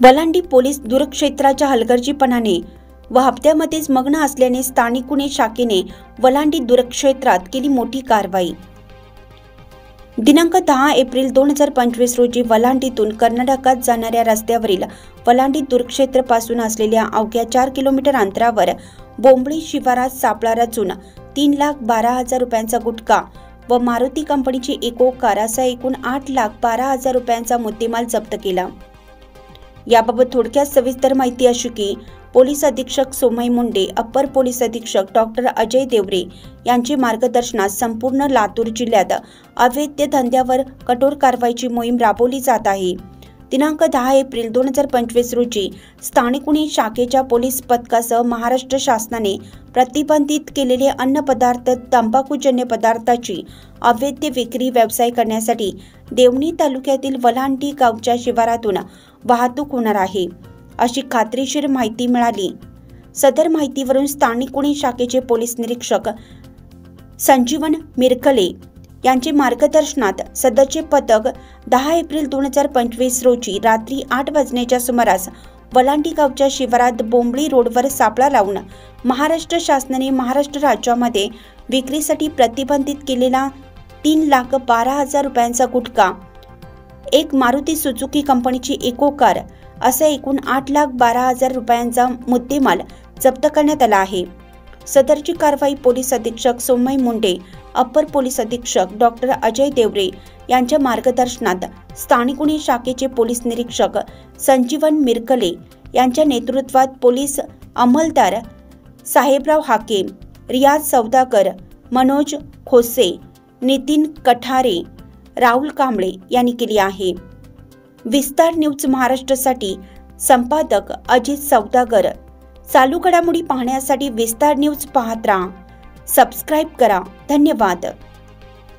Walandi police दूरक्षेत्राच्या हलगर्जीपणाने व हप्त्यामध्येच मग्न असल्याने स्थानिक गुन्हे शाखेने वलांडी दूरक्षेत्रात केली मोठी कारवाई। दिनांक 10 एप्रिल 2025 रोजी वलांडीतून कर्नाटकात जाणाऱ्या रस्त्यावरील वलांडी दूरक्षेत्र पासून असलेल्या अवघ्या 4 किलोमीटर अंतरावर बोंबळी शिवारात सापळा रचून 3,12,000 रुपयांचा गुटखा व मारुती कंपनीची इको कार असा एकूण 8,12,000 रुपयांचा मुद्देमाल जप्त केला। याबाबत थोडक्यात सविस्तर माहिती अशी की पोलीस अधीक्षक सोमय मुंडे, अप्पर पोलीस अधीक्षक डॉक्टर अजय देवरे यांच्या मार्गदर्शनात संपूर्ण लातूर जिल्ह्यात अवैध धंद्यावर कठोर कारवाईची मोहीम राबवली जात आहे। दिनांक 10 एप्रिल 2025 रोजी स्थानिक गुन्हे शाखेच्या पोलीस पथकासह महाराष्ट्र शासनाने प्रतिबंधित केलेले अन्न पदार्थ, तंबाखूजन्य पदार्थाची अवैध विक्री व्यवसाय करण्यासाठी देवणी तालुक्यातील वलांडी गावच्या शिवारातून वाहतूक होणार आहे अशी खात्रीशीर माहिती मिळाली। सदर माहितीवरून स्थानिक गुन्हे शाखेचे पोलीस निरीक्षक संजीवन मिरकले यांच्या मार्गदर्शनात सदरचे पथक 10 एप्रिल 2025 रोजी रात्री 8 वाजण्याच्या सुमारास वलांडी गावच्या शिवारात बोंबळी रोडवर सापळा लावून महाराष्ट्र शासनाने महाराष्ट्र राज्यामध्ये विक्रीसाठी प्रतिबंधित केलेला 3,12,000 रुपयांचा गुटखा, एक मारुती सुझुकी कंपनीची इको कार असा एकूण 8,12,000 रुपयांचा मुद्देमाल जप्त करण्यात आला आहे। सदरची कारवाई पोलीस अधीक्षक सोमय मुंडे, अप्पर पोलीस अधीक्षक डॉक्टर अजय देवरे यांच्या मार्गदर्शनात स्थानिक गुन्हे शाखेचे पोलीस निरीक्षक संजीवन मिरकले यांच्या नेतृत्वात पोलीस अंमलदार साहेबराव हाके, रियाज सौदागर, मनोज खोसे, नितीन कठारे, राहुल कांबळे यांनी केली आहे। विस्तार न्यूज महाराष्ट्रासाठी संपादक अजित सौदागर। चालू घडामोडी पाहण्यासाठी विस्तार न्यूज पाहत राहा, सबस्क्राइब करा। धन्यवाद।